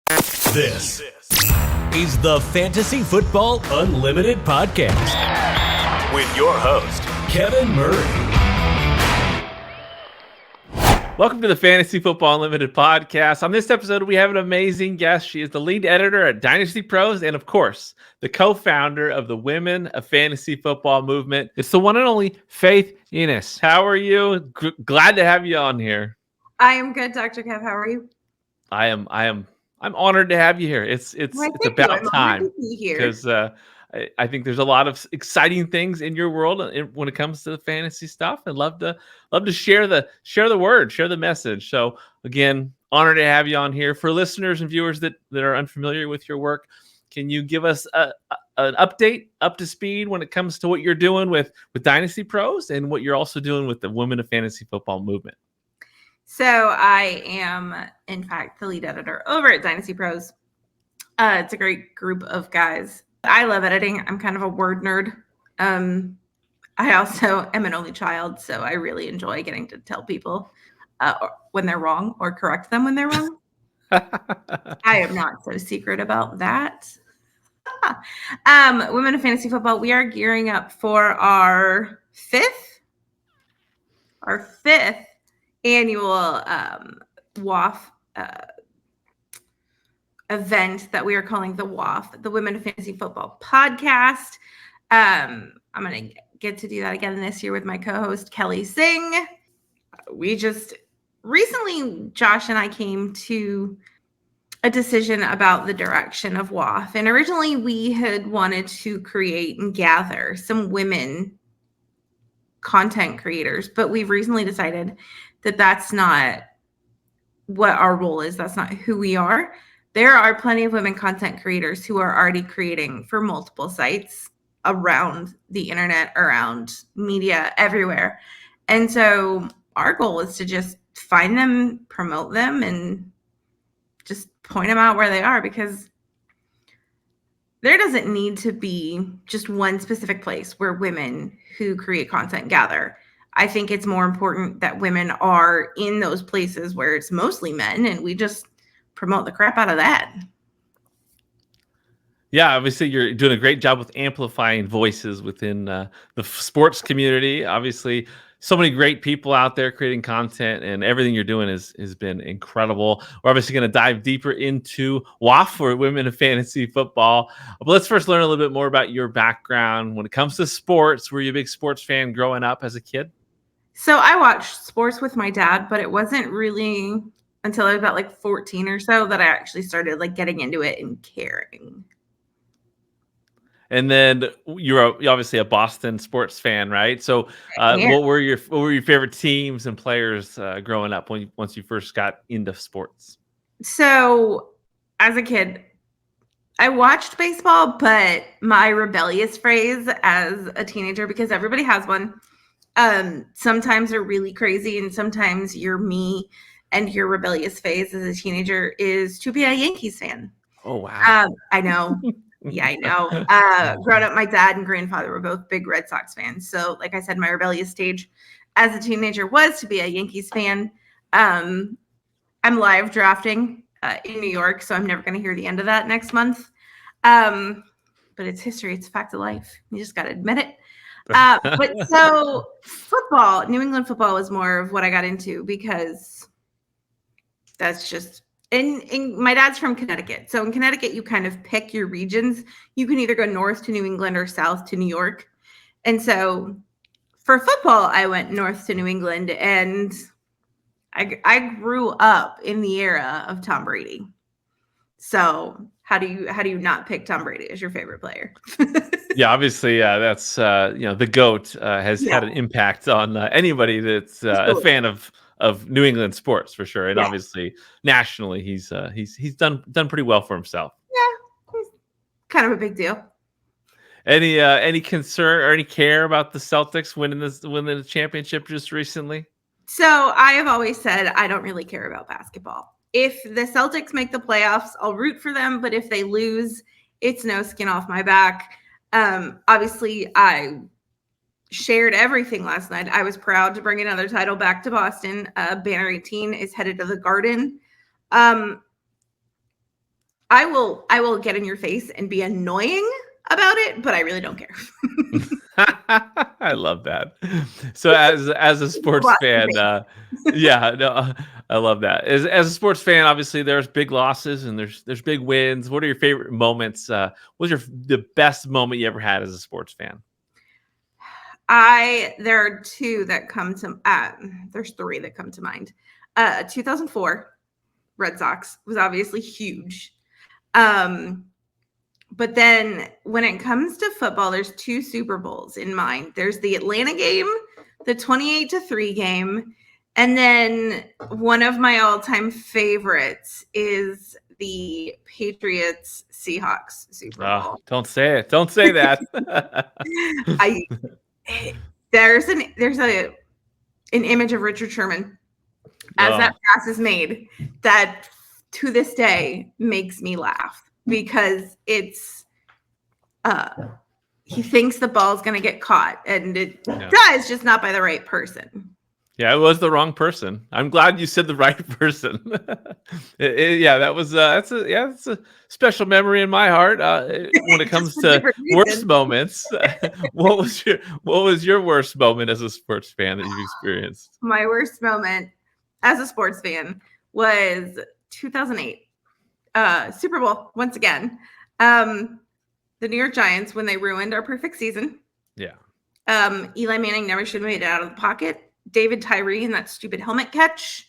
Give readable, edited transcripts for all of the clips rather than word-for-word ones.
This is the Fantasy Football Unlimited podcast with your host, Kevin Murray. Welcome to the Fantasy Football Unlimited podcast. On this episode, we have an amazing guest. She is the lead editor at Dynasty Pros and, of course, the co-founder of the Women of Fantasy Football movement. It's the one and only Faith Enes. How are you? Glad to have you on here. I am good, Dr. Kev. How are you? I'm honored to have you here. It's about time because I think there's a lot of exciting things in your world when it comes to the fantasy stuff, and love to share the word, share the message. So again, honored to have you on here. For listeners and viewers that are unfamiliar with your work, can you give us an update, up to speed when it comes to what you're doing with Dynasty Pros and what you're also doing with the Women of Fantasy Football movement? So I am, in fact, the lead editor over at Dynasty Pros. It's a great group of guys. I love editing. I'm kind of a word nerd. I also am an only child, so I really enjoy getting to tell people when they're wrong or correct them when they're wrong. I am not so secret about that. Women of Fantasy Football, we are gearing up for our fifth annual WAF event that we are calling the WAF, the Women of Fantasy Football podcast. I'm going to get to do that again this year with my co-host, Kelly Singh. We just recently, Josh and I came to a decision about the direction of WAF. And originally we had wanted to create and gather some women content creators, but we've recently decided that that's not what our role is. That's not who we are. There are plenty of women content creators who are already creating for multiple sites around the internet, around media, everywhere. And so our goal is to just find them, promote them, and just point them out where they are, because there doesn't need to be just one specific place where women who create content gather. I think it's more important that women are in those places where it's mostly men, and we just promote the crap out of that. Yeah, obviously you're doing a great job with amplifying voices within the sports community. Obviously, so many great people out there creating content, and everything you're doing has been incredible. We're obviously going to dive deeper into WAF for Women of Fantasy Football. But let's first learn a little bit more about your background when it comes to sports. Were you a big sports fan growing up as a kid? So I watched sports with my dad, but it wasn't really until I was about like 14 or so that I actually started like getting into it and caring. And then you're obviously a Boston sports fan, right? So what were your favorite teams and players growing up once you first got into sports? So as a kid, I watched baseball, but my rebellious phase as a teenager, because everybody has one, sometimes they're really crazy, and sometimes you're me, and your rebellious phase as a teenager is to be a Yankees fan. Oh, wow. I know. Yeah, I know. Growing up, my dad and grandfather were both big Red Sox fans. So like I said, my rebellious stage as a teenager was to be a Yankees fan. I'm live drafting in New York, so I'm never going to hear the end of that next month. But it's history. It's a fact of life. You just got to admit it. But so football, New England football was more of what I got into, because that's just, and my dad's from Connecticut. So in Connecticut, you kind of pick your regions. You can either go north to New England or south to New York. And so for football, I went north to New England, and I grew up in the era of Tom Brady. So how do you not pick Tom Brady as your favorite player? Yeah, obviously, that's the GOAT has had an impact on anybody that's a fan of New England sports, for sure, and obviously nationally, he's done pretty well for himself. Yeah, he's kind of a big deal. Any concern or any care about the Celtics winning the championship just recently? So I have always said I don't really care about basketball. If the Celtics make the playoffs, I'll root for them. But if they lose, it's no skin off my back. Obviously, I shared everything last night. I was proud to bring another title back to Boston. Banner 18 is headed to the Garden. I will get in your face and be annoying about it, but I really don't care. I love that. So as a sports fan, I love that. As a sports fan, obviously there's big losses and there's big wins. What are your favorite moments? What was the best moment you ever had as a sports fan? There are two that come to there's three that come to mind. 2004 Red Sox was obviously huge. But then when it comes to football, there's two Super Bowls in mind. There's the Atlanta game, the 28-3 game, and then one of my all-time favorites is the Patriots Seahawks Super Bowl. Don't say it. Don't say that. There's an image of Richard Sherman as that pass is made that to this day makes me laugh because it's he thinks the ball's going to get caught and it does, just not by the right person. Yeah, it was the wrong person. I'm glad you said the right person. That's a special memory in my heart. When it comes to worst moments, what was your worst moment as a sports fan that you've experienced? My worst moment as a sports fan was 2008 Super Bowl once again. The New York Giants, when they ruined our perfect season. Yeah. Eli Manning never should have made it out of the pocket. David Tyree and that stupid helmet catch.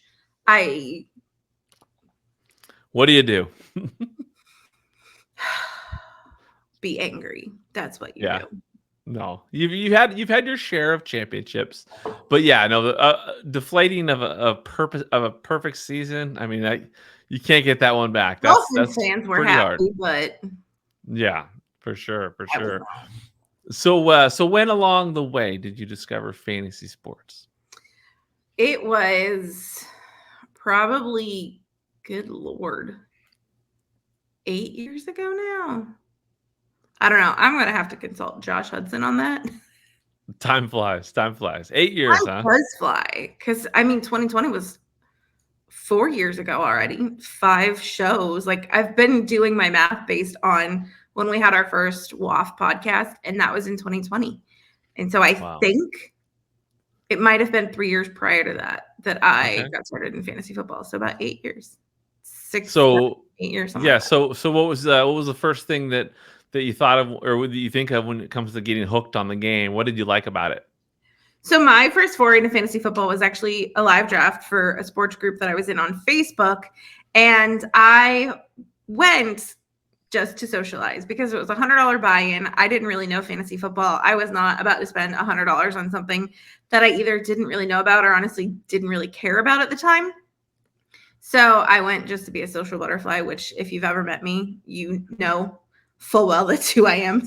What do you do? Be angry. That's what you do. No, you've had your share of championships, but the deflating of a perfect season. I mean, you can't get that one back. That's fans were happy, hard. But yeah, for sure. So when along the way did you discover fantasy sports? It was probably, good Lord, 8 years ago now. I don't know. I'm going to have to consult Josh Hudson on that. Time flies. 8 years, huh? Does fly. Because, 2020 was 4 years ago already. 5 shows. Like, I've been doing my math based on when we had our first WAF podcast, and that was in 2020. And so I think it might have been 3 years prior to that I got started in fantasy football. So about 8 years. 8 years. Yeah. So what was the first thing that you thought of, or what do you think of when it comes to getting hooked on the game? What did you like about it? So my first foray into fantasy football was actually a live draft for a sports group that I was in on Facebook. And I went just to socialize because it was $100 buy-in. I didn't really know fantasy football. I was not about to spend $100 on something that I either didn't really know about or honestly didn't really care about at the time. So I went just to be a social butterfly, which if you've ever met me, you know full well that's who I am.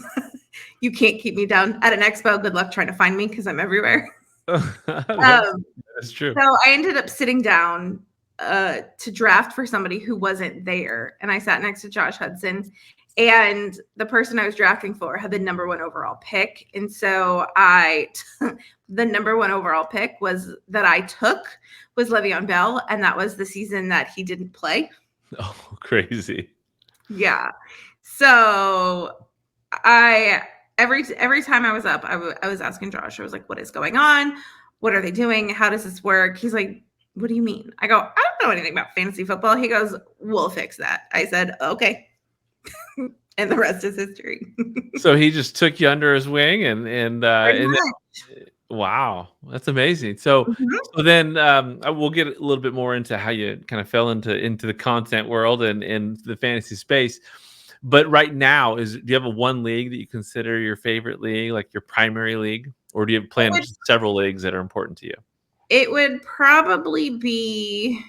You can't keep me down at an expo. Good luck trying to find me because I'm everywhere. That's true. So I ended up sitting down to draft for somebody who wasn't there. And I sat next to Josh Hudson, and the person I was drafting for had the number 1 overall pick. And so the number 1 overall pick was Le'Veon Bell. And that was the season that he didn't play. Oh, crazy. Yeah. So every time I was up, I was asking Josh, I was like, what is going on? What are they doing? How does this work? He's like, what do you mean? I go, I don't know anything about fantasy football. He goes, we'll fix that. I said, okay. And the rest is history. So he just took you under his wing and wow, that's amazing. So then we'll get a little bit more into how you kind of fell into the content world and the fantasy space. But right now, do you have one league that you consider your favorite league, like your primary league, or do you play in several leagues that are important to you? It would probably be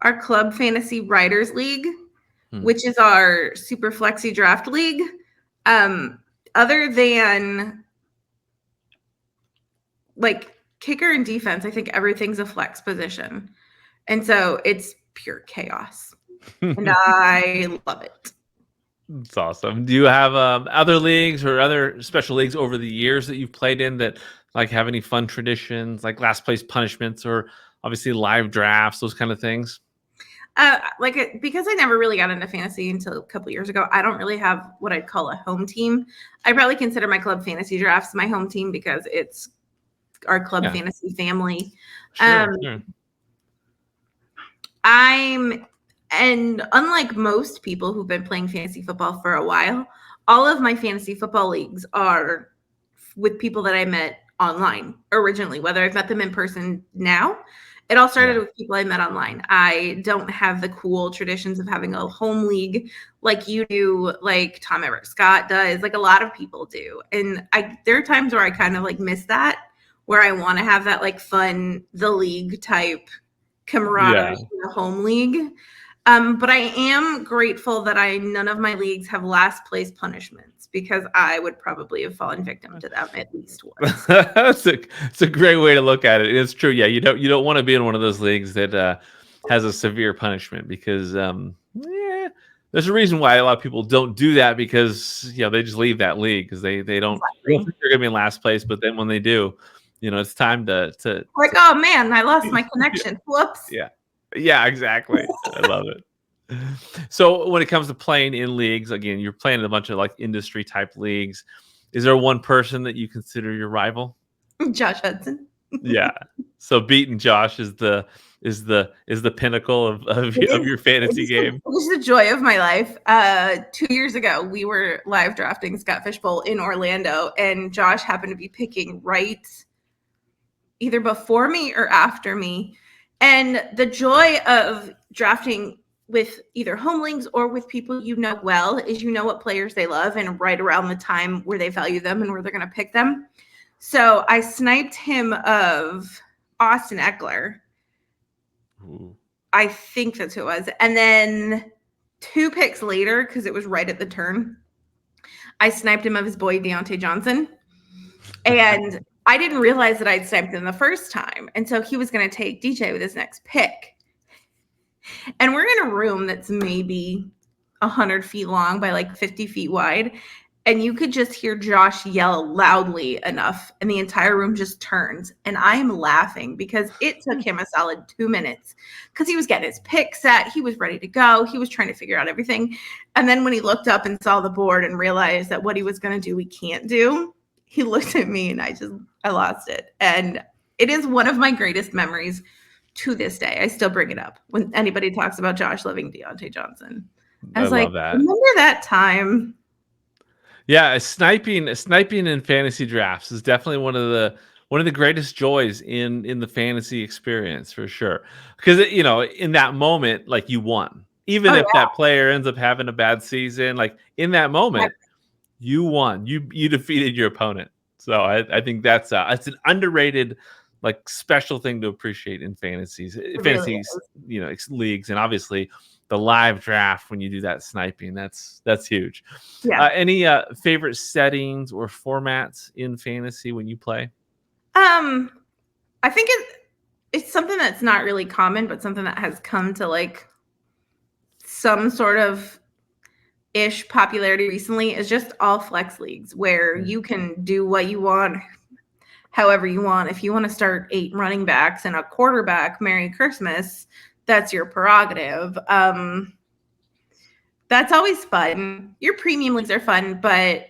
our Club Fantasy Writers League, which is our super flexi draft league. Other than like kicker and defense, I think everything's a flex position. And so it's pure chaos. And I love it. That's awesome. Do you have other leagues or other special leagues over the years that you've played in that like have any fun traditions, like last place punishments or obviously live drafts, those kind of things? Because I never really got into fantasy until a couple years ago, I don't really have what I'd call a home team. I probably consider my club fantasy drafts my home team because it's our club fantasy family. Sure. And unlike most people who've been playing fantasy football for a while, all of my fantasy football leagues are with people that I met online originally, whether I've met them in person now. It all started with people I met online. I don't have the cool traditions of having a home league like you do, like Tom Everett Scott does, like a lot of people do. And there are times where I kind of like miss that, where I want to have that like fun, the league type camaraderie in the home league. But I am grateful that none of my leagues have last place punishments, because I would probably have fallen victim to them at least once. It's a great way to look at it. It's true. Yeah, you don't want to be in one of those leagues that has a severe punishment, because there's a reason why a lot of people don't do that, because they just leave that league because they don't think they're going to be in last place, but then when they do, it's time to like, oh man, I lost my connection. Whoops. Yeah, exactly. I love it. So when it comes to playing in leagues, again, you're playing in a bunch of like industry type leagues. Is there one person that you consider your rival? Josh Hudson. Yeah. So beating Josh is the pinnacle of your fantasy game. It was the joy of my life. 2 years ago, we were live drafting Scott Fishbowl in Orlando, and Josh happened to be picking right either before me or after me. And the joy of drafting with either home leagues or with people well is what players they love, and right around the time where they value them and where they're going to pick them. So I sniped him of Austin Eckler. Ooh. I think that's who it was. And then 2 picks later, because it was right at the turn, I sniped him of his boy Deontay Johnson. And I didn't realize that I'd sniped him the first time. And so he was going to take DJ with his next pick. And we're in a room that's maybe 100 feet long by like 50 feet wide. And you could just hear Josh yell loudly enough, and the entire room just turns. And I'm laughing because it took him a solid 2 minutes, because he was getting his pick set. He was ready to go. He was trying to figure out everything. And then when he looked up and saw the board and realized that what he was going to do, we can't do, he looked at me and I lost it. And it is one of my greatest memories to this day. I still bring it up when anybody talks about Josh loving Deontay Johnson. I was like, remember that time? Yeah, sniping in fantasy drafts is definitely one of the greatest joys in the fantasy experience, for sure. Because in that moment, like, you won. Even if that player ends up having a bad season, like in that moment, you won. You defeated your opponent. So I think that's it's an underrated, like, special thing to appreciate in fantasy leagues, and obviously the live draft when you do that sniping, that's huge. Yeah. Any favorite settings or formats in fantasy when you play? I think it's something that's not really common, but something that has come to like some sort of ish popularity recently, is just all flex leagues, where you can do what you want, however you want. If you want to start 8 running backs and a quarterback, Merry Christmas. That's your prerogative. That's always fun. Your premium leagues are fun, but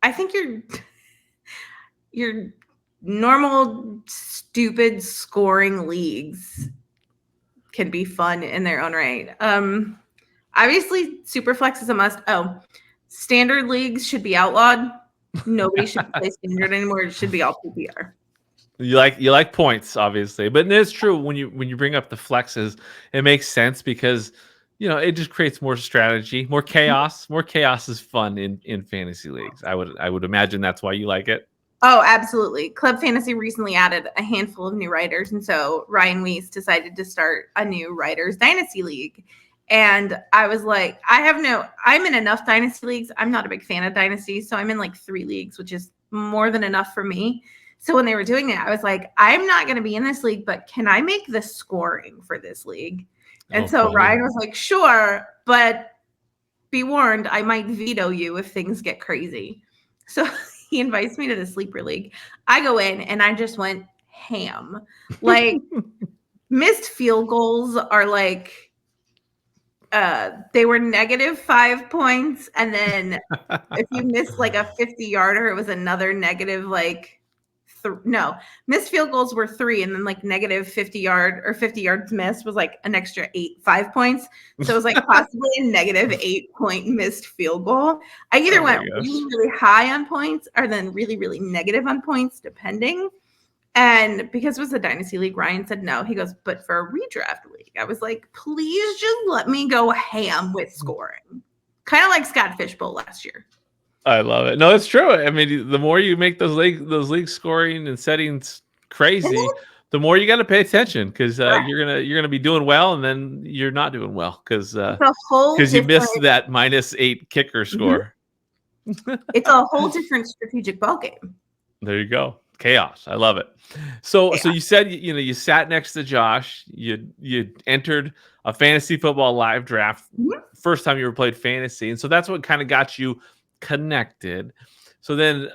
I think your normal, stupid scoring leagues can be fun in their own right. Obviously, Superflex is a must. Oh, standard leagues should be outlawed. Nobody should play standard anymore. It should be all PPR. You like points, obviously, but it's true when you bring up the flexes, it makes sense, because it just creates more strategy, more chaos. More chaos is fun in fantasy leagues. I would imagine that's why you like it. Oh, absolutely. Club Fantasy recently added a handful of new writers, and so Ryan Weiss decided to start a new Writers Dynasty League. And I was like, I'm in enough Dynasty leagues. I'm not a big fan of Dynasty, so I'm in like 3 leagues, which is more than enough for me. So when they were doing it, I was like, I'm not going to be in this league, but can I make the scoring for this league? And so Ryan was like, sure, but be warned, I might veto you if things get crazy. So he invites me to the sleeper league. I go in and I just went ham. Like, missed field goals are like they were -5 points, and then if you missed like a 50-yarder, it was another negative like missed field goals were 3, and then like -50 yards missed was like an extra 5 points. So it was like possibly a -8-point missed field goal. I either went really, really high on points or then really, really negative on points, depending. And because it was a dynasty league, Ryan said no. He goes, but for a redraft league, I was like, please just let me go ham with scoring. Kind of like Scott Fishbowl last year. I love it. No, it's true. I mean, the more you make those league scoring and settings crazy, the more you got to pay attention, because you're gonna be doing well, and then you're not doing well because you missed that -8 kicker score. It's a whole different strategic ballgame. There you go. Chaos. I love it. So you said you sat next to Josh. You entered a fantasy football live draft first time you ever played fantasy, and so that's what kind of got you connected. So then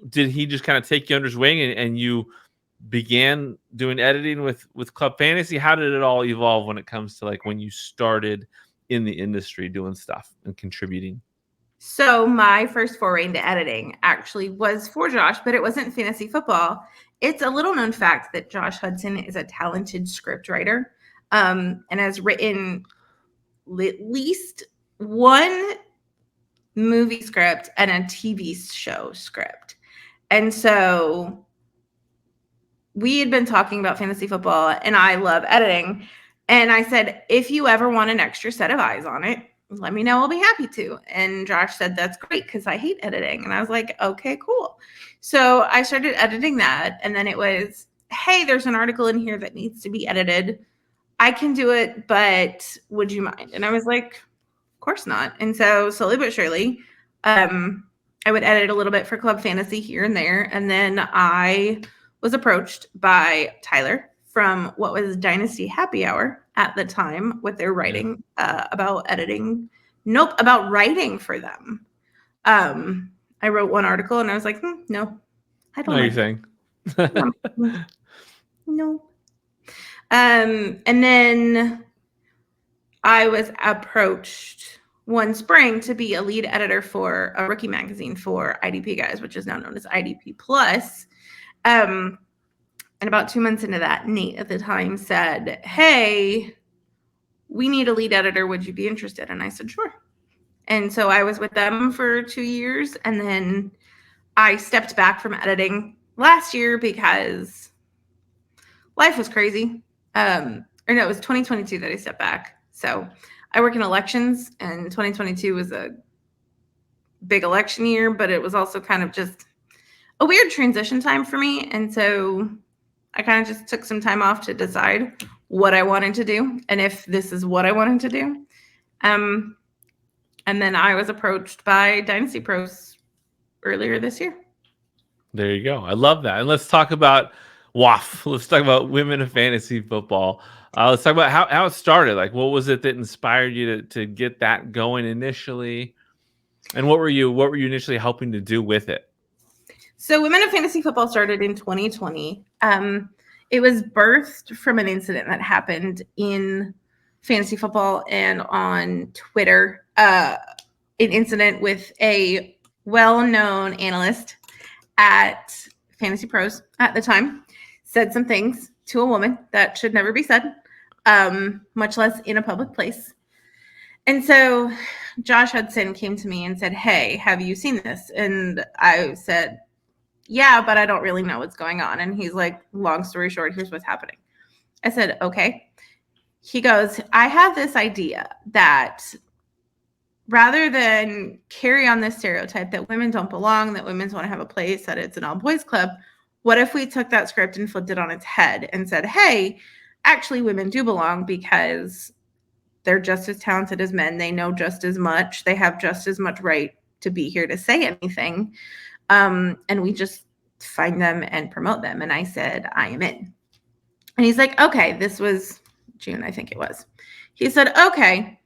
did he just kind of take you under his wing and you began doing editing with Club Fantasy? How did it all evolve when it comes to like when you started in the industry doing stuff and contributing? So my first foray into editing actually was for Josh, but it wasn't fantasy football. It's a little known fact that Josh Hudson is a talented script writer and has written at least one movie script and a TV show script. And so we had been talking about fantasy football, and I love editing. And I said, if you ever want an extra set of eyes on it, let me know. I'll be happy to. And Josh said, that's great, because I hate editing. And I was like, okay, cool. So I started editing that. And then it was, hey, there's an article in here that needs to be edited. I can do it, but would you mind? And I was like, of course not. And so slowly but surely, I would edit a little bit for Club Fantasy here and there. And then I was approached by Tyler from what was Dynasty Happy Hour at the time with their writing about writing for them. I wrote one article and I was like, no, I don't know. Anything. No. And then I was approached one spring to be a lead editor for a rookie magazine for IDP guys, which is now known as IDP Plus. And about 2 months into that, Nate at the time said, hey, we need a lead editor. Would you be interested? And I said, sure. And so I was with them for 2 years. And then I stepped back from editing last year because life was crazy. It was 2022 that I stepped back. So I work in elections, and 2022 was a big election year, but it was also kind of just a weird transition time for me. And so I kind of just took some time off to decide what I wanted to do and if this is what I wanted to do. And then I was approached by Dynasty Pros earlier this year. There you go. I love that. And let's talk about WAF. Let's talk about women of fantasy football. Let's talk about how it started. Like, what was it that inspired you to get that going initially? And what were you initially hoping to do with it? So Women of Fantasy Football started in 2020. It was birthed from an incident that happened in fantasy football and on Twitter. An incident with a well-known analyst at Fantasy Pros at the time said some things to a woman that should never be said, much less in a public place. And so Josh Hudson came to me and said, hey, have you seen this? And I said, yeah, but I don't really know what's going on. And he's like, long story short, here's what's happening. I said, okay. He goes, I have this idea that rather than carry on this stereotype that women don't belong, that women want to have a place, that it's an all boys club, what if we took that script and flipped it on its head and said, hey, actually women do belong because they're just as talented as men. They know just as much. They have just as much right to be here to say anything. And we just find them and promote them. And I said, I am in. And he's like, okay, this was June, I think it was. He said, okay,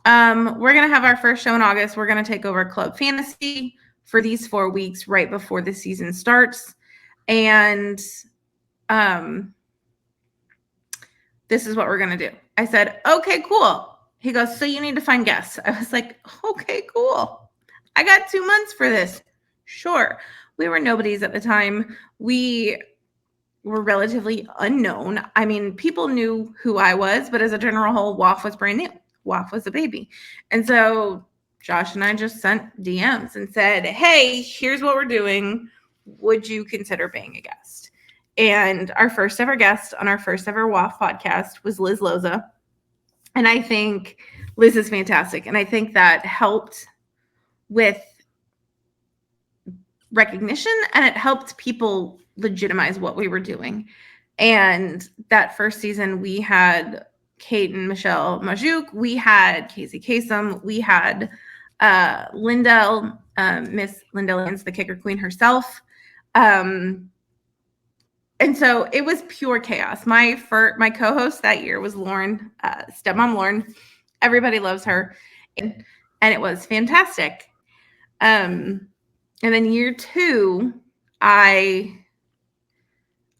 we're going to have our first show in August. We're going to take over Club Fantasy for these 4 weeks right before the season starts. And this is what we're going to do. I said, okay, cool. He goes, so you need to find guests. I was like, okay, cool. I got 2 months for this. Sure. We were nobodies at the time. We were relatively unknown. I mean, people knew who I was, but as a general whole, WAF was brand new. WAF was a baby. And so Josh and I just sent DMs and said, hey, here's what we're doing. Would you consider being a guest? And our first ever guest on our first ever WAF podcast was Liz Loza. And I think Liz is fantastic. And I think that helped with recognition, and it helped people legitimize what we were doing. And that first season, we had Kate and Michelle Majuk, we had Casey Kasem, we had Lindell, Miss Lindell Lance, the kicker queen herself. And so it was pure chaos. My co-host that year was Lauren, stepmom Lauren. Everybody loves her. And it was fantastic. And then year 2, I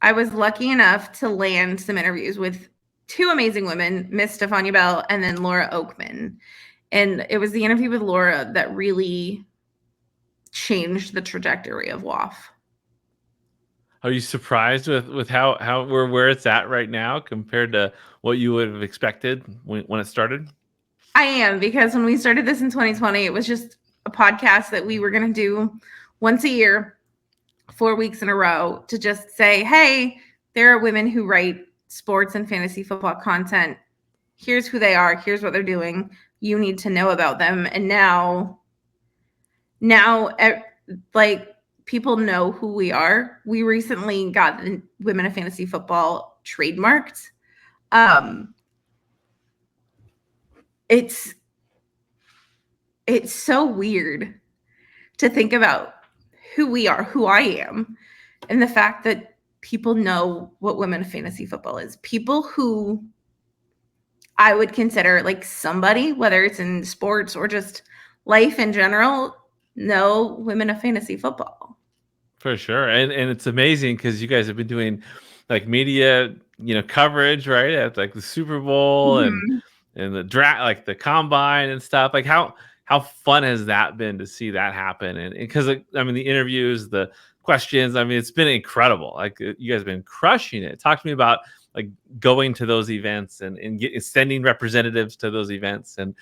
was lucky enough to land some interviews with 2 amazing women, Miss Stefania Bell and then Laura Oakman. And it was the interview with Laura that really changed the trajectory of WAF. Are you surprised with how where it's at right now compared to what you would have expected when it started? I am, because when we started this in 2020, it was just a podcast that we were going to do once a year, 4 weeks in a row, to just say, hey, there are women who write sports and fantasy football content. Here's who they are. Here's what they're doing. You need to know about them. And now, like, people know who we are. We recently got the Women of Fantasy Football trademarked. It's so weird to think about who we are, who I am, and the fact that people know what Women of Fantasy Football is. People who I would consider like somebody, whether it's in sports or just life in general, know Women of Fantasy Football. For sure. And it's amazing because you guys have been doing like media, coverage, right? At like the Super Bowl and the draft, like the combine and stuff. Like how fun has that been to see that happen? And because the interviews, the questions, it's been incredible. Like you guys have been crushing it. Talk to me about like going to those events and sending representatives to those events and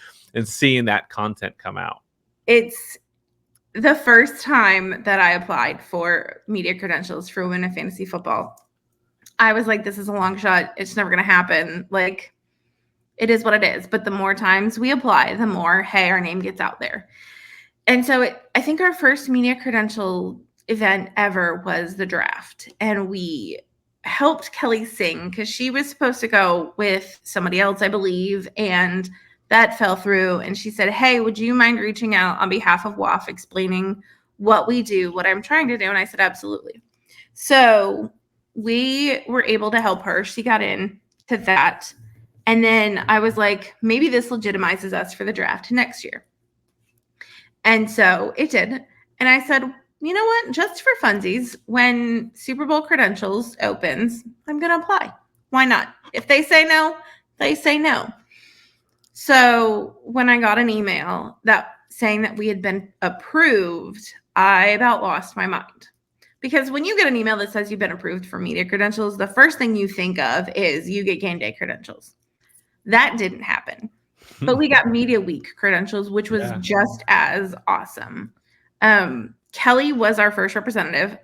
seeing that content come out. It's the first time that I applied for media credentials for Women in Fantasy Football. I was like, this is a long shot. It's never going to happen. Like, it is what it is. But the more times we apply, the more, hey, our name gets out there. And so I think our first media credential event ever was the draft. And we helped Kelly Singh because she was supposed to go with somebody else, I believe. And that fell through. And she said, hey, would you mind reaching out on behalf of WAF, explaining what we do, what I'm trying to do? And I said, absolutely. So we were able to help her. She got in to that. And then I was like, maybe this legitimizes us for the draft next year. And so it did. And I said, you know what? Just for funsies, when Super Bowl credentials opens, I'm going to apply. Why not? If they say no, they say no. So when I got an email saying that we had been approved, I about lost my mind. Because when you get an email that says you've been approved for media credentials, the first thing you think of is you get game day credentials. That didn't happen. But we got media week credentials, which was just as awesome. Kelly was our first representative.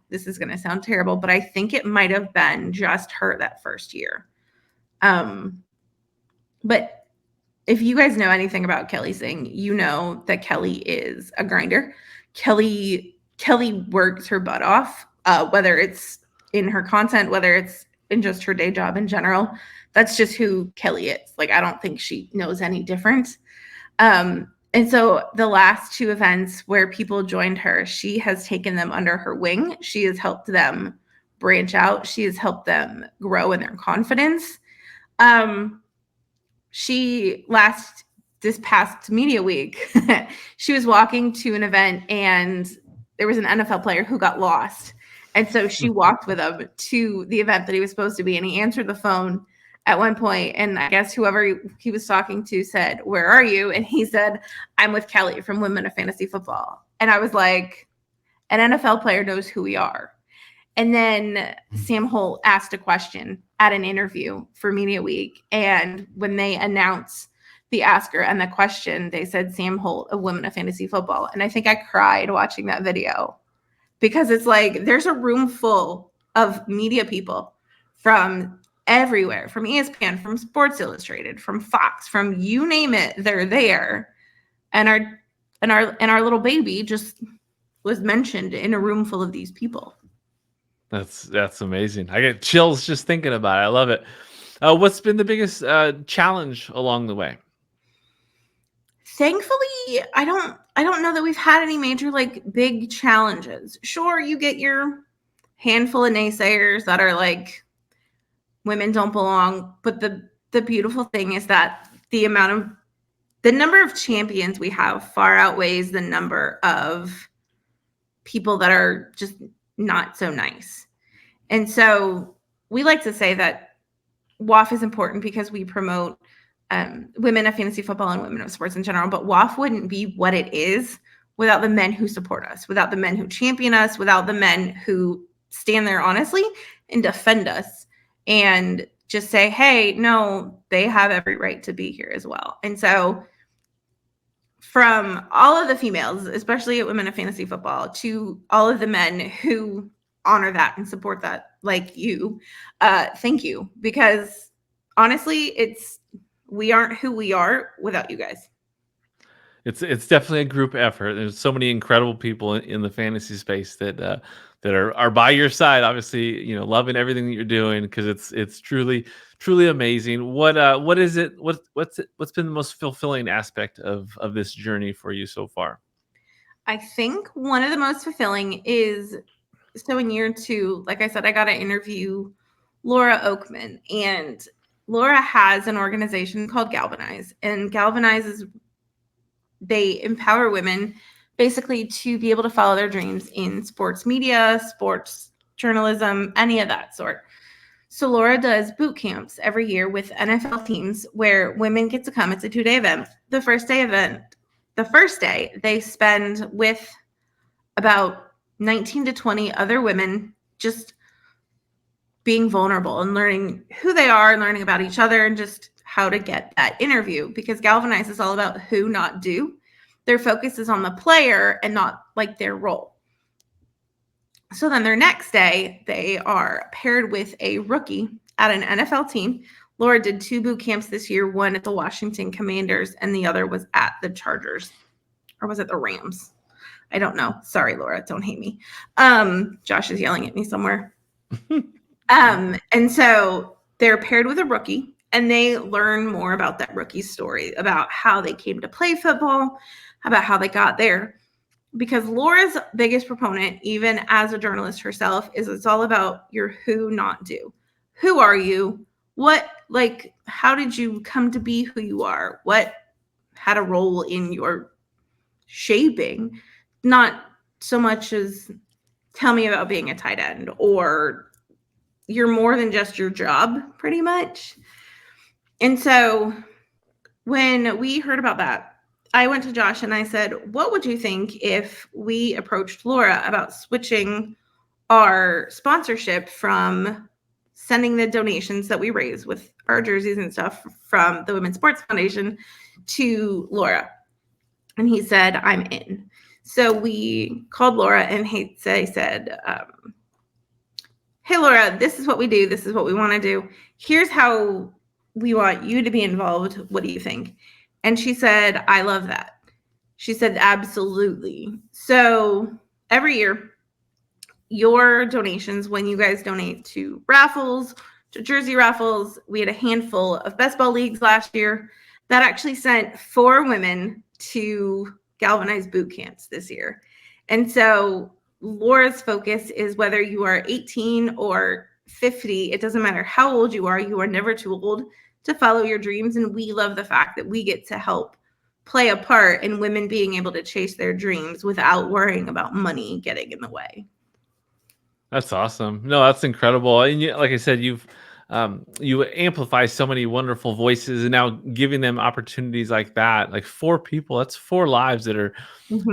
This is going to sound terrible, but I think it might have been just her that first year. But if you guys know anything about Kelly Singh, you know that Kelly is a grinder. Kelly works her butt off, whether it's in her content, whether it's in just her day job in general. That's just who Kelly is. Like, I don't think she knows any different. And so the last 2 events where people joined her, she has taken them under her wing. She has helped them branch out. She has helped them grow in their confidence. This past media week, she was walking to an event and there was an NFL player who got lost. And so she walked with him to the event that he was supposed to be. And he answered the phone at one point, and I guess whoever he was talking to said, "Where are you?" And he said, "I'm with Kelly from Women of Fantasy Football." And I was like, an NFL player knows who we are. And then Sam Holt asked a question at an interview for Media Week. And when they announced the asker and the question, they said Sam Holt of Women of Fantasy Football. And I think I cried watching that video, because it's like there's a room full of media people from everywhere, from ESPN, from Sports Illustrated, from Fox, from you name it, they're there. And our little baby just was mentioned in a room full of these people. That's amazing. I get chills just thinking about it. I love it. What's been the biggest challenge along the way? Thankfully, I don't know that we've had any major like big challenges. Sure, you get your handful of naysayers that are like, women don't belong, but the beautiful thing is that the number of champions we have far outweighs the number of people that are just not so nice. And so we like to say that WAF is important because we promote women of fantasy football and women of sports in general, but WAF wouldn't be what it is without the men who support us, without the men who champion us, without the men who stand there honestly and defend us and just say, hey, no, they have every right to be here as well. And so from all of the females, especially at Women of Fantasy Football, to all of the men who honor that and support that, like you, thank you. Because honestly, we aren't who we are without you guys. It's definitely a group effort. There's so many incredible people in the fantasy space that are by your side. Obviously, loving everything that you're doing, because it's truly amazing. What is it? What's been the most fulfilling aspect of this journey for you so far? I think one of the most fulfilling is, so in year 2, like I said, I got to interview Laura Oakman, and Laura has an organization called Galvanize, and Galvanize they empower women basically to be able to follow their dreams in sports media, sports journalism, any of that sort. So Laura does boot camps every year with NFL teams where women get to come. It's a 2-day event. The first day they spend with about 19 to 20 other women, just being vulnerable and learning who they are and learning about each other and just how to get that interview, because Galvanize is all about who, not do. Their focus is on the player and not like their role. So then their next day, they are paired with a rookie at an NFL team. Laura did 2 boot camps this year, one at the Washington Commanders and the other was at the Chargers, or was it the Rams? I don't know. Sorry, Laura, don't hate me. Josh is yelling at me somewhere. And so they're paired with a rookie, and they learn more about that rookie's story, about how they came to play football, about how they got there. Because Laura's biggest proponent, even as a journalist herself, is it's all about your who, not do. Who are you? How did you come to be who you are? What had a role in your shaping? Not so much as tell me about being a tight end, or you're more than just your job, pretty much. And so when we heard about that, I went to Josh and I said, what would you think if we approached Laura about switching our sponsorship from sending the donations that we raise with our jerseys and stuff from the Women's Sports Foundation to Laura? And he said, I'm in. So we called Laura and I said, hey, Laura, this is what we do. This is what we want to do. Here's how we want you to be involved. What do you think? And she said, I love that. She said, absolutely. So every year, your donations, when you guys donate to raffles, to jersey raffles, we had a handful of best ball leagues last year that actually sent 4 women to Galvanize boot camps this year. And so Laura's focus is whether you are 18 or 50, it doesn't matter how old you are never too old to follow your dreams. And we love the fact that we get to help play a part in women being able to chase their dreams without worrying about money getting in the way. That's awesome. No, that's incredible. And like I said, you've you amplify so many wonderful voices, and now giving them opportunities like that, like 4 people, that's 4 lives that are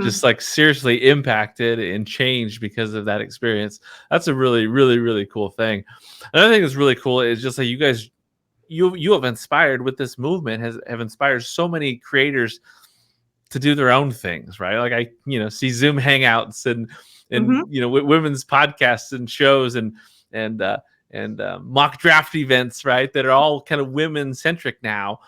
just like seriously impacted and changed because of that experience. That's a really, really, really cool thing. Another thing that's really cool is just like you guys, you have inspired with this movement, have inspired so many creators to do their own things, right? Like I, see Zoom hangouts and women's podcasts and shows and mock draft events, right? That are all kind of women centric now.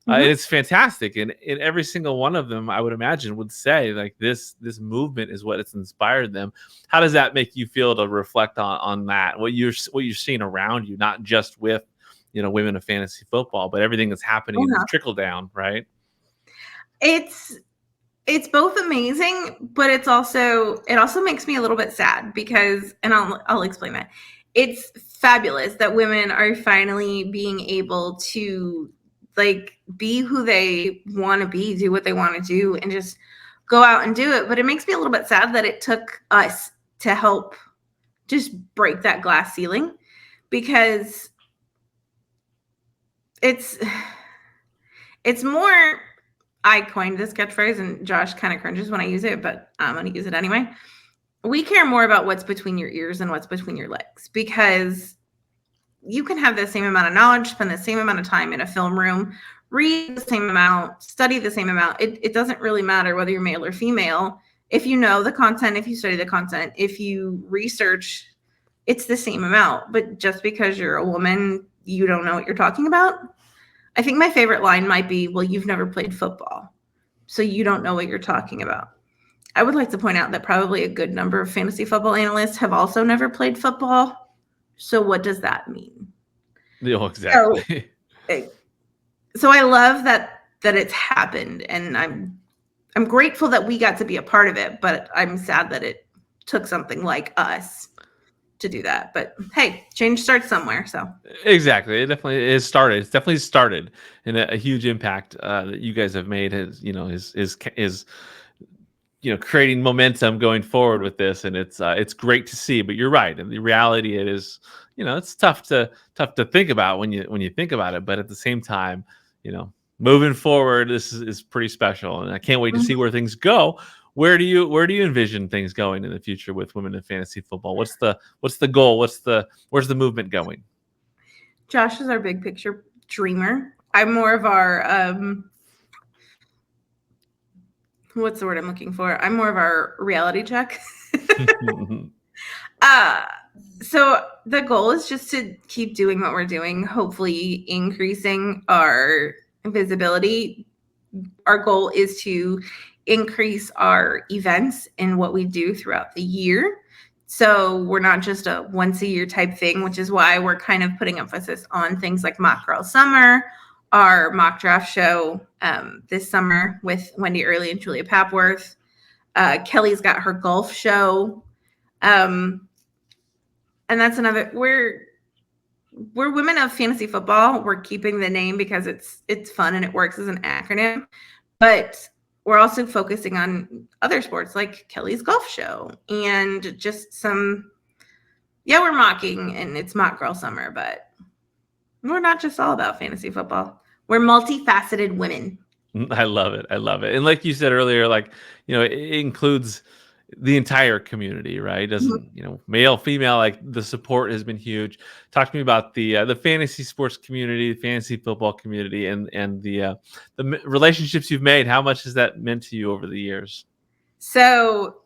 And it's fantastic. And in every single one of them, I would imagine would say like this movement is what it's inspired them. How does that make you feel to reflect on that? What you're seeing around you, not just with, women of fantasy football, but everything that's happening in the trickle down, right? It's both amazing, but it also makes me a little bit sad because, and I'll explain that. It's fabulous that women are finally being able to like be who they want to be, do what they want to do, and just go out and do it. But it makes me a little bit sad that it took us to help just break that glass ceiling, because it's more, I coined this catchphrase and Josh kind of cringes when I use it, but I'm going to use it anyway. We care more about what's between your ears and what's between your legs, because you can have the same amount of knowledge, spend the same amount of time in a film room, read the same amount, study the same amount. It doesn't really matter whether you're male or female. If you know the content, if you study the content, if you research, it's the same amount. But just because you're a woman, you don't know what you're talking about. I think my favorite line might be, well, you've never played football, so you don't know what you're talking about. I would like to point out that probably a good number of fantasy football analysts have also never played football. So what does that mean? Oh, exactly. So I love that it's happened, and I'm grateful that we got to be a part of it, but I'm sad that it took something like us to do that. But hey, change starts somewhere. So exactly, it definitely is started. It's definitely started, and a huge impact that you guys have made is creating momentum going forward with this, and it's great to see. But you're right, and the reality it is, it's tough to think about when you think about it. But at the same time, moving forward, this is pretty special, and I can't wait to see where things go. Where do you envision things going in the future with women in fantasy football? What's the goal? Where's the movement going? Josh is our big picture dreamer. I'm more of our what's the word I'm looking for? I'm more of our reality check. So the goal is just to keep doing what we're doing, hopefully increasing our visibility. Our goal is to increase our events and what we do throughout the year. So we're not just a once a year type thing, which is why we're kind of putting emphasis on things like Mock Girl Summer, our mock draft show this summer with Wendy Early and Julia Papworth. Kelly's got her golf show. And that's another, we're women of fantasy football. We're keeping the name because it's fun and it works as an acronym, but we're also focusing on other sports like Kelly's golf show and just we're mocking, and it's Mock Girl Summer, but we're not just all about fantasy football. We're multifaceted women. I love it. And like you said earlier, like, it includes the entire community, right? It doesn't, male, female, like the support has been huge. Talk to me about the fantasy sports community, the fantasy football community, and the relationships you've made. How much has that meant to you over the years? So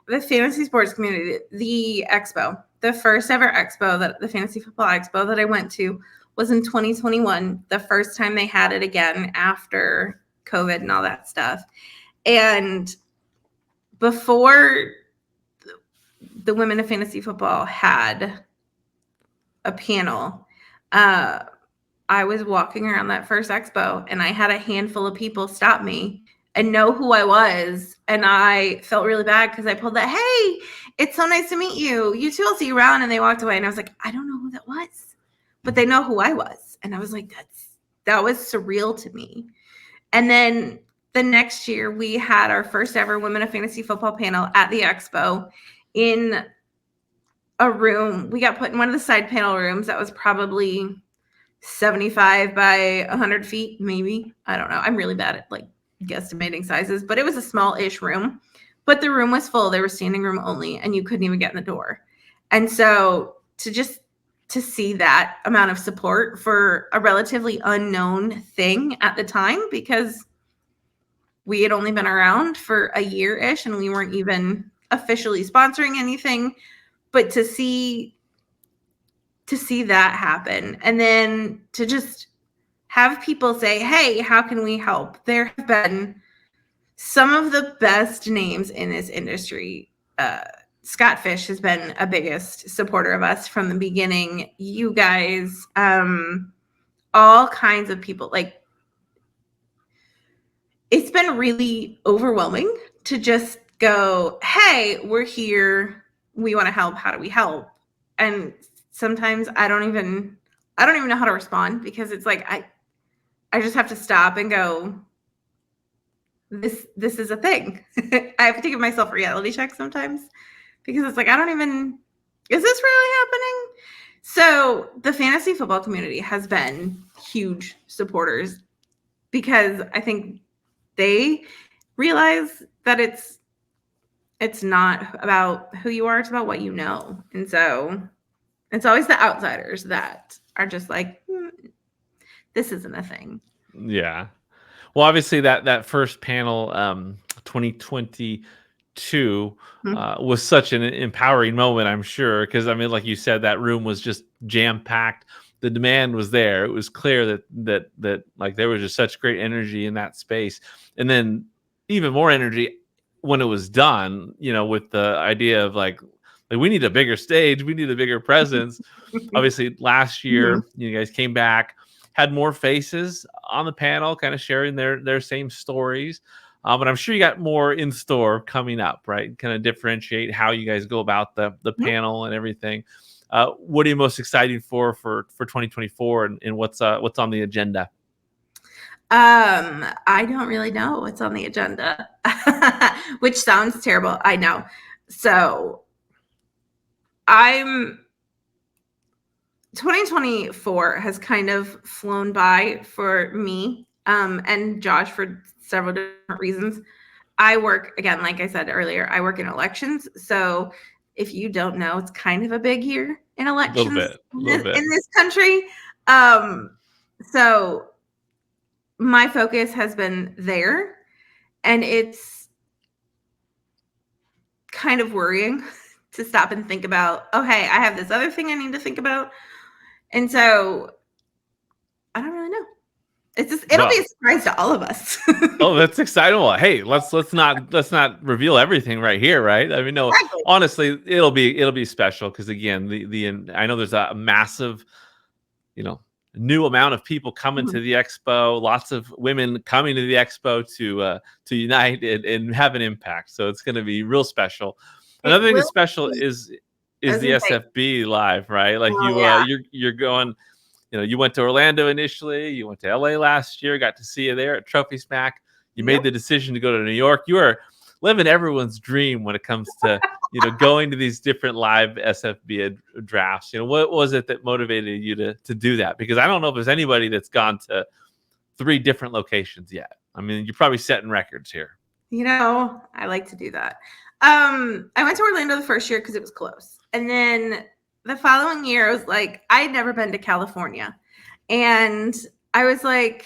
the fantasy sports community, the expo, the first ever expo, that the fantasy football expo that I went to was in 2021, the first time they had it again after COVID and all that stuff. And before the Women of Fantasy Football had a panel, I was walking around that first expo, and I had a handful of people stop me and know who I was. And I felt really bad because I pulled that, hey, it's so nice to meet you. You too, I'll see you around. And they walked away, and I was like, I don't know who that was, but they know who I was. And I was like, that was surreal to me. And then the next year, we had our first ever Women of Fantasy Football panel at the expo in a room. We got put in one of the side panel rooms that was probably 75 by 100 feet, maybe. I don't know. I'm really bad at like guesstimating sizes, but it was a small-ish room. But the room was full. They were standing room only, and you couldn't even get in the door. And so to see that amount of support for a relatively unknown thing at the time, because we had only been around for a year-ish and we weren't even officially sponsoring anything, but to see that happen, and then to just have people say, hey, how can we help? There have been some of the best names in this industry. Scott Fish has been a biggest supporter of us from the beginning. You guys, all kinds of people. Like, it's been really overwhelming to just go, hey, we're here. We want to help. How do we help? And sometimes I don't even know how to respond, because it's like I just have to stop and go, this is a thing. I have to give myself a reality check sometimes, because it's like, is this really happening? So the fantasy football community has been huge supporters, because I think they realize that it's not about who you are, it's about what you know. And so it's always the outsiders that are just like, this isn't a thing. Yeah. Well, obviously that first panel, 2022, was such an empowering moment, I'm sure, because I mean, like you said, that room was just jam packed. The demand was there. It was clear that like there was just such great energy in that space, and then even more energy when it was done. With the idea of like we need a bigger stage, we need a bigger presence. Obviously, last year you guys came back, had more faces on the panel, kind of sharing their same stories. But I'm sure you got more in store coming up, right? Kind of differentiate how you guys go about the panel and everything. What are you most excited for 2024, and what's on the agenda? I don't really know what's on the agenda, which sounds terrible. I know. So 2024 has kind of flown by for me, and Josh, for several different reasons. I work, again, like I said earlier, I work in elections. So if you don't know, it's kind of a big year in elections in this country. So my focus has been there, and it's kind of worrying to stop and think about, oh, hey, I have this other thing I need to think about. And so I don't really know. It'll be a surprise to all of us. Oh, that's exciting. Well, hey, let's not reveal everything right here, right? I mean, no, exactly. Honestly, it'll be special, because again, I know there's a massive, new amount of people coming to the expo, lots of women coming to the expo to unite and have an impact. So it's going to be real special. Another thing that's special is the SFB live, right? Like you're going. You went to Orlando initially. You went to LA last year. Got to see you there at Trophy Smack. You made the decision to go to New York. You are living everyone's dream when it comes to going to these different live SFB drafts. What was it that motivated you to do that? Because I don't know if there's anybody that's gone to 3 different locations yet. I mean, you're probably setting records here. I like to do that. I went to Orlando the first year because it was close, and then the following year, I was like, I'd never been to California. And I was like,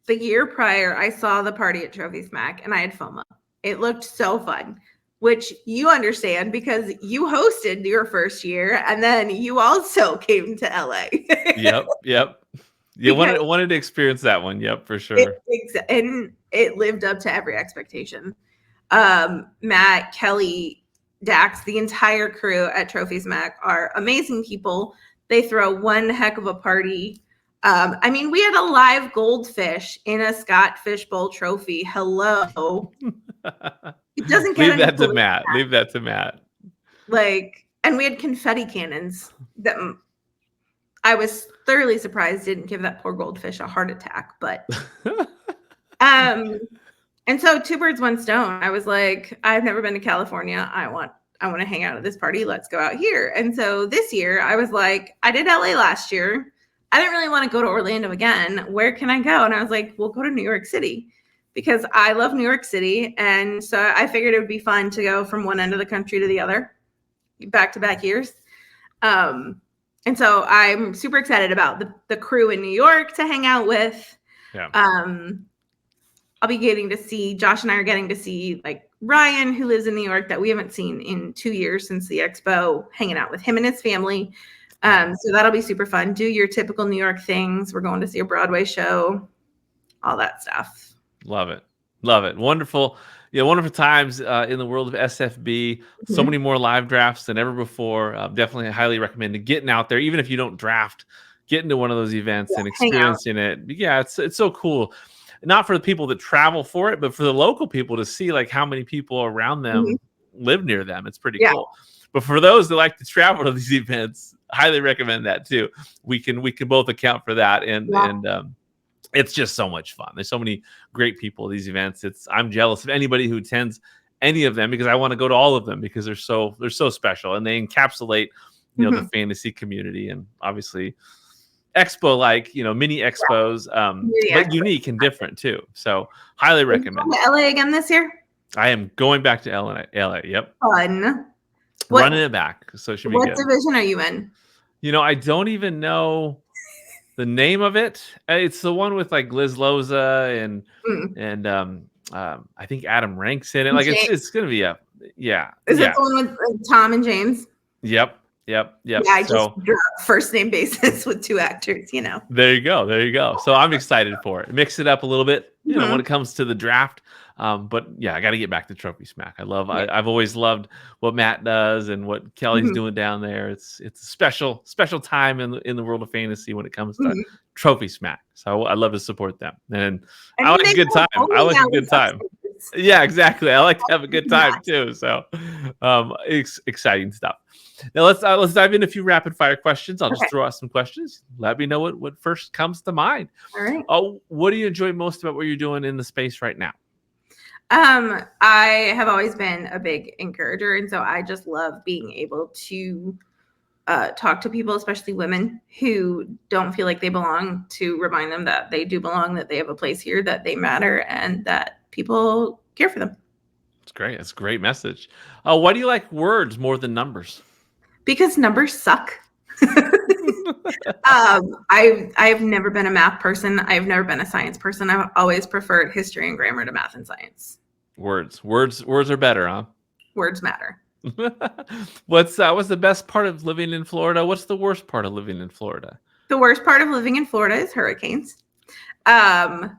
the year prior, I saw the party at Trophy Smack, and I had FOMO. It looked so fun, which you understand because you hosted your first year, and then you also came to LA. Yep. You wanted to experience that one. Yep, for sure. And it lived up to every expectation. Matt, Kelly, Dax, the entire crew at Trophy Smack are amazing people. They throw one heck of a party. I mean, we had a live goldfish in a Scott Fishbowl trophy. Hello. It doesn't get Leave that to Matt. And we had confetti cannons that I was thoroughly surprised didn't give that poor goldfish a heart attack. But and so 2 birds, 1 stone. I was like, I've never been to California. I want to hang out at this party. Let's go out here. And so this year I was like, I did LA last year. I didn't really want to go to Orlando again. Where can I go? And I was like, we'll go to New York City because I love New York City. And so I figured it would be fun to go from one end of the country to the other, back-to-back years. And so I'm super excited about the crew in New York to hang out with. Yeah. I'll be getting to see, Josh and I are getting to see like Ryan, who lives in New York, that we haven't seen in 2 years since the expo, hanging out with him and his family. So that'll be super fun. Do your typical New York things. We're going to see a Broadway show, all that stuff. Love it. Love it. Wonderful. Yeah, wonderful times in the world of SFB. Mm-hmm. So many more live drafts than ever before. Definitely highly recommend getting out there, even if you don't draft, getting to one of those events and experiencing it. Yeah, it's so cool. Not for the people that travel for it, but for the local people to see like how many people around them live near them. It's pretty cool. But for those that like to travel to these events, highly recommend that too. We can both account for that, and it's just so much fun. There's so many great people at these events. I'm jealous of anybody who attends any of them because I want to go to all of them because they're so special and they encapsulate the fantasy community, and obviously expo like mini expos, but unique and different too. So highly recommend. To LA again this year? I am going back to LA. Yep. Fun. Running it back. So it should be good. What division are you in? I don't even know the name of it. It's the one with like Liz Loza and I think Adam Rank's in it. Like it's gonna be Is it the one with Tom and James? Yep. Yeah, I just dropped first name basis with 2 actors, There you go. So I'm excited for it. Mix it up a little bit, when it comes to the draft. But yeah, I got to get back to Trophy Smack. I've always loved what Matt does and what Kelly's doing down there. It's a special time in the world of fantasy when it comes to Trophy Smack. So I love to support them. And I like a good time. Yeah, exactly. I like to have a good time too. So it's exciting stuff. Now let's dive into a few rapid fire questions. I'll just throw out some questions. Let me know what first comes to mind. All right. What do you enjoy most about what you're doing in the space right now? I have always been a big encourager, and so I just love being able to talk to people, especially women who don't feel like they belong, to remind them that they do belong, that they have a place here, that they matter, and that people care for them. It's great. It's a great message. Why do you like words more than numbers? Because numbers suck. I've never been a math person. I've never been a science person. I've always preferred history and grammar to math and science. Words are better, huh? Words matter. What's the best part of living in Florida? What's the worst part of living in Florida? The worst part of living in Florida is hurricanes. As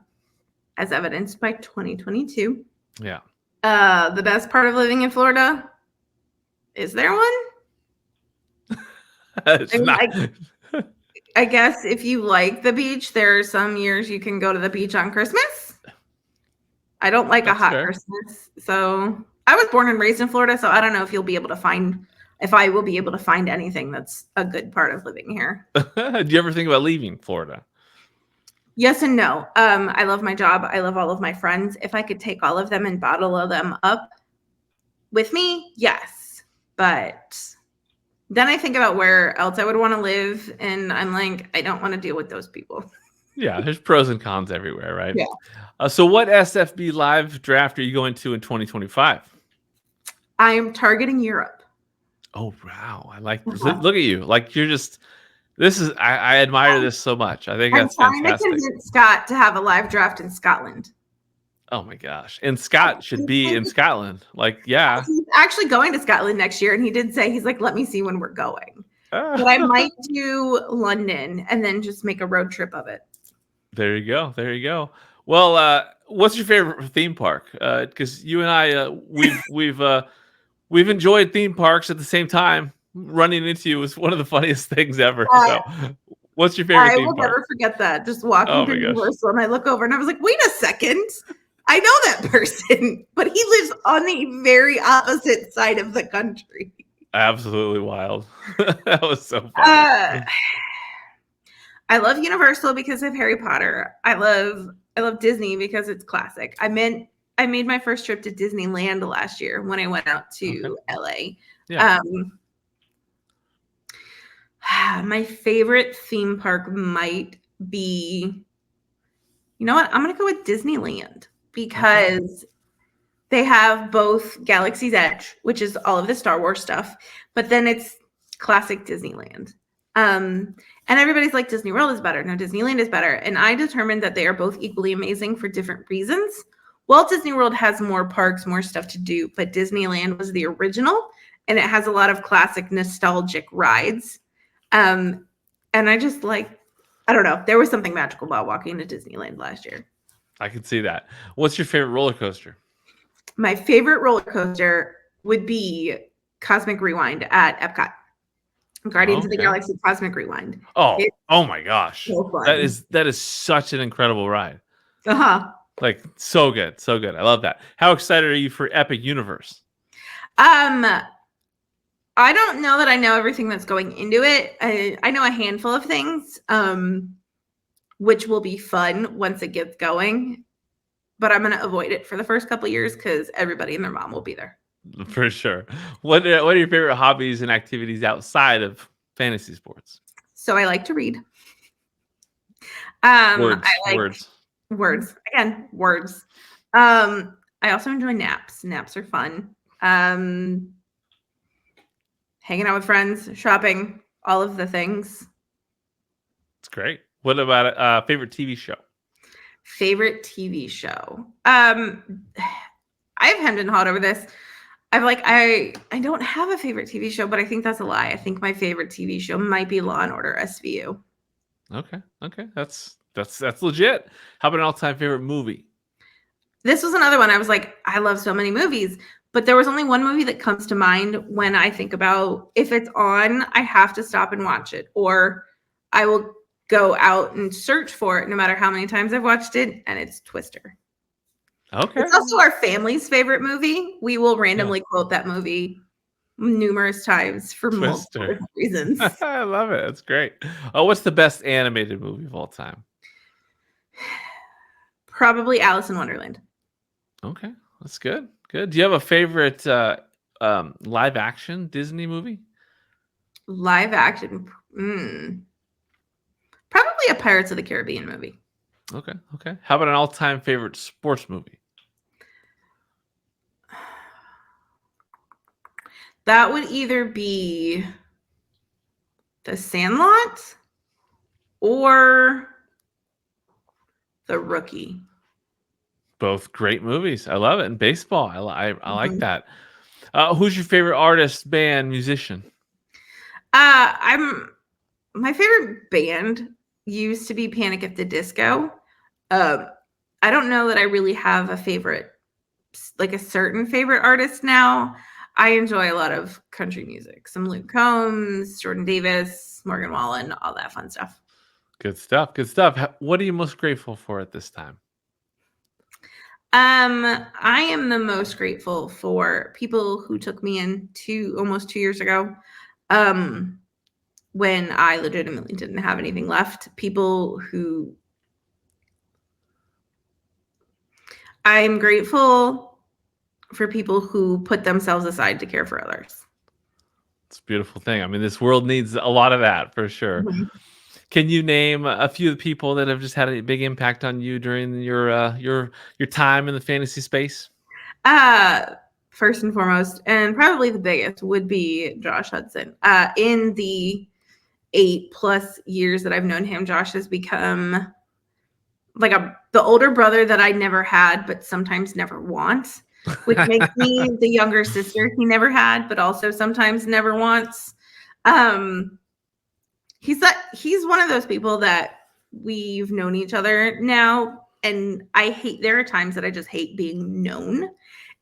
evidenced by 2022. Yeah. The best part of living in Florida, is there one? I guess if you like the beach, there are some years you can go to the beach on Christmas. I don't like a hot Christmas. So I was born and raised in Florida, so I don't know if I will be able to find anything that's a good part of living here. Do you ever think about leaving Florida? Yes and no. I love my job. I love all of my friends. If I could take all of them and bottle them up with me, yes. But then I think about where else I would want to live, and I'm like, I don't want to deal with those people. Yeah, there's pros and cons everywhere, right? Yeah. So what SFB live draft are you going to in 2025? I am targeting Europe. Oh, wow. I like this. Look at you. Like you're just... I admire this so much. I think that's fantastic. I'm trying to convince Scott to have a live draft in Scotland. Oh my gosh. And Scott should be in Scotland. Like, yeah. He's actually going to Scotland next year. And he did say, he's like, let me see when we're going. But I might do London and then just make a road trip of it. There you go. Well, what's your favorite theme park? Because you and I, we've enjoyed theme parks at the same time. Running into you was one of the funniest things ever. So, what's your favorite theme park? I will never forget that. Just walking through Universal, and I look over, and I was like, "Wait a second, I know that person, but he lives on the very opposite side of the country." Absolutely wild. That was so funny. I love Universal because of Harry Potter. I love Disney because it's classic. I made my first trip to Disneyland last year when I went out to LA. Yeah. My favorite theme park might be, you know what? I'm going to go with Disneyland because they have both Galaxy's Edge, which is all of the Star Wars stuff, but then it's classic Disneyland. And everybody's like, Disney World is better. No, Disneyland is better. And I determined that they are both equally amazing for different reasons. Walt Disney World has more parks, more stuff to do, but Disneyland was the original, and it has a lot of classic nostalgic rides. And I just like, I don't know, there was something magical about walking to Disneyland last year. I can see that. What's your favorite roller coaster? My favorite roller coaster would be Cosmic Rewind at Epcot. Guardians of the Galaxy Cosmic Rewind. Oh my gosh. So that is such an incredible ride. Uh-huh. Like so good. So good. I love that. How excited are you for Epic Universe? I don't know that I know everything that's going into it. I know a handful of things, which will be fun once it gets going. But I'm going to avoid it for the first couple of years because everybody and their mom will be there. For sure. What are your favorite hobbies and activities outside of fantasy sports? So I like to read. Words. Again, words. I also enjoy naps. Naps are fun. Hanging out with friends, shopping, all of the things. It's great. What about favorite TV show? Favorite TV show. I've hemmed and hawed over this. I don't have a favorite TV show, but I think that's a lie. I think my favorite TV show might be Law and Order SVU. Okay. That's legit. How about an all-time favorite movie? This was another one. I was like, I love so many movies, but there was only one movie that comes to mind when I think about if it's on, I have to stop and watch it, or I will go out and search for it no matter how many times I've watched it, and it's Twister. Okay. It's also our family's favorite movie. We will randomly quote that movie numerous times for multiple different reasons. I love it. That's great. What's the best animated movie of all time? Probably Alice in Wonderland. Okay. That's good. Good. Do you have a favorite live action Disney movie? Live action. Probably a Pirates of the Caribbean movie. Okay. How about an all-time favorite sports movie? That would either be The Sandlot or The Rookie. Both great movies. I love it. And baseball. I like that. Who's your favorite artist, band, musician? My favorite band used to be Panic at the Disco. I don't know that I really have a favorite, like a certain favorite artist now. I enjoy a lot of country music. Some Luke Combs, Jordan Davis, Morgan Wallen, all that fun stuff. Good stuff. What are you most grateful for at this time? I am the most grateful for people who took me in almost 2 years ago. When I legitimately didn't have anything left. I'm grateful for people who put themselves aside to care for others. It's a beautiful thing. I mean, this world needs a lot of that for sure. Mm-hmm. Can you name a few of the people that have just had a big impact on you during your time in the fantasy space? First and foremost, and probably the biggest, would be Josh Hudson. In the 8+ years that I've known him, Josh has become like the older brother that I never had, but sometimes never want, which makes me the younger sister he never had, but also sometimes never wants. He's one of those people that we've known each other now, and there are times that I just hate being known.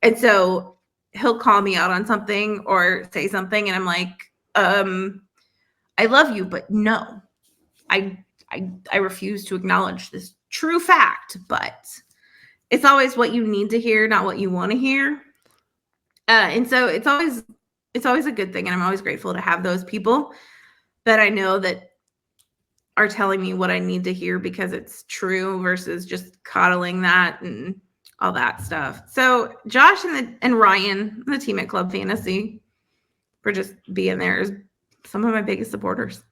And so he'll call me out on something or say something, and I'm like, I love you, but no, I refuse to acknowledge this true fact, but it's always what you need to hear, not what you want to hear. And so it's always a good thing. And I'm always grateful to have those people that I know that are telling me what I need to hear because it's true versus just coddling that and all that stuff. So Josh and Ryan, the team at Club Fantasy, for just being there, is some of my biggest supporters.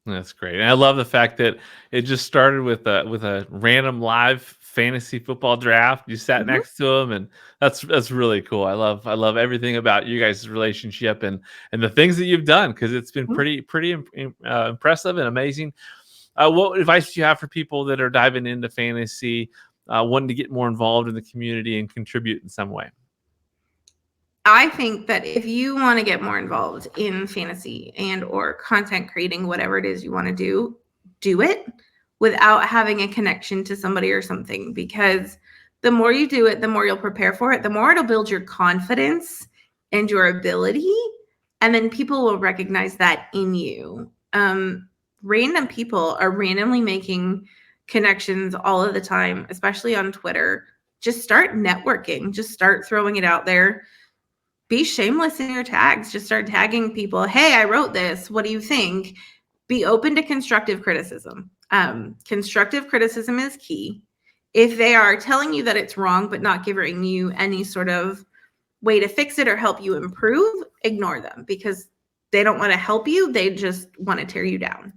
That's great. And I love the fact that it just started with a random live fantasy football draft. You sat next to him, and that's really cool. I love everything about you guys' relationship and the things that you've done, because it's been pretty impressive and amazing. What advice do you have for people that are diving into fantasy, wanting to get more involved in the community and contribute in some way? I think that if you want to get more involved in fantasy and or content creating, whatever it is you want to do it without having a connection to somebody or something, because the more you do it, the more you'll prepare for it, the more it'll build your confidence and your ability. And then people will recognize that in you. Random people are randomly making connections all of the time, especially on Twitter. Just start networking, just start throwing it out there. Be shameless in your tags. Just start tagging people. Hey, I wrote this. What do you think? Be open to constructive criticism. Constructive criticism is key. If they are telling you that it's wrong, but not giving you any sort of way to fix it or help you improve, ignore them, because they don't want to help you. They just want to tear you down.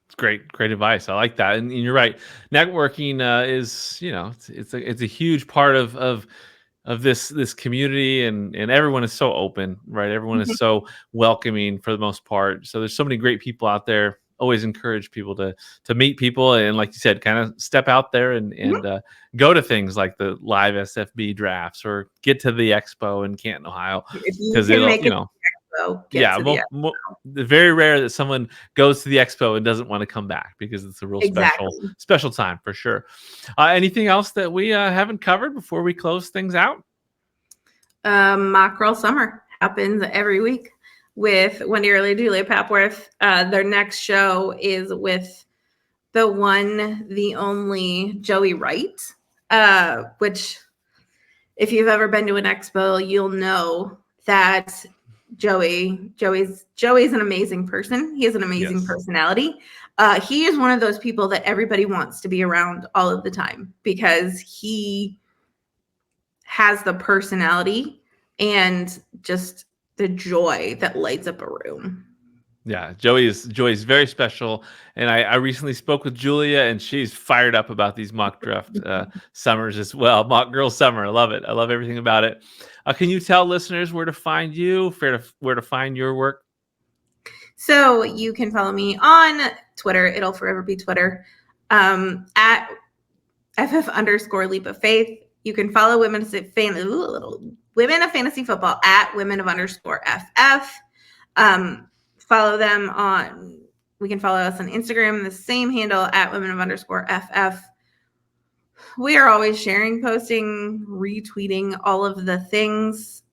It's great advice. I like that. And you're right. Networking is, it's a huge part of this community, and everyone is so open, right? Everyone is so welcoming for the most part. So there's so many great people out there. Always encourage people to meet people, and like you said, kind of step out there and go to things like the live SFB drafts or get to the expo in Canton, Ohio, because it'll very rare that someone goes to the expo and doesn't want to come back, because it's a real special time for sure. Anything else that we haven't covered before we close things out? Mock Girl Summer happens every week with Wendy Early, Julia Papworth. Their next show is with the one, the only Joey Wright, which if you've ever been to an expo, you'll know that Joey's an amazing person. He has an amazing personality. He is one of those people that everybody wants to be around all of the time, because he has the personality and just the joy that lights up a room. Yeah, Joey's very special. And I recently spoke with Julia, and she's fired up about these mock draft summers as well. Mock Girl Summer. I love it. I love everything about it. Can you tell listeners where to find you, where to find your work? So you can follow me on Twitter. It'll forever be Twitter, at FF_Leap of Faith. You can follow Women of Fantasy Football at Women_FF. Follow them on, we can follow us on Instagram, the same handle at Women_FF. We are always sharing, posting, retweeting all of the things.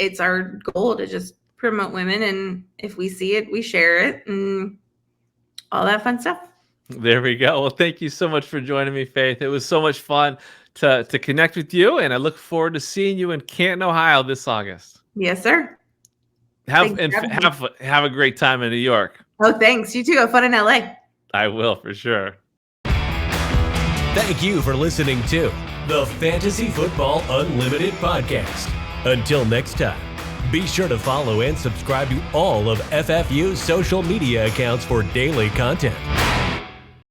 It's our goal to just promote women, and if we see it, we share it, and all that fun stuff. There we go. Well, thank you so much for joining me, Faith. It was so much fun to connect with you, and I look forward to seeing you in Canton, Ohio this August. Yes, sir. Have a great time in New York. Oh, thanks. You too. Have fun in LA. I will, for sure. Thank you for listening to the Fantasy Football Unlimited podcast. Until next time, be sure to follow and subscribe to all of FFU's social media accounts for daily content.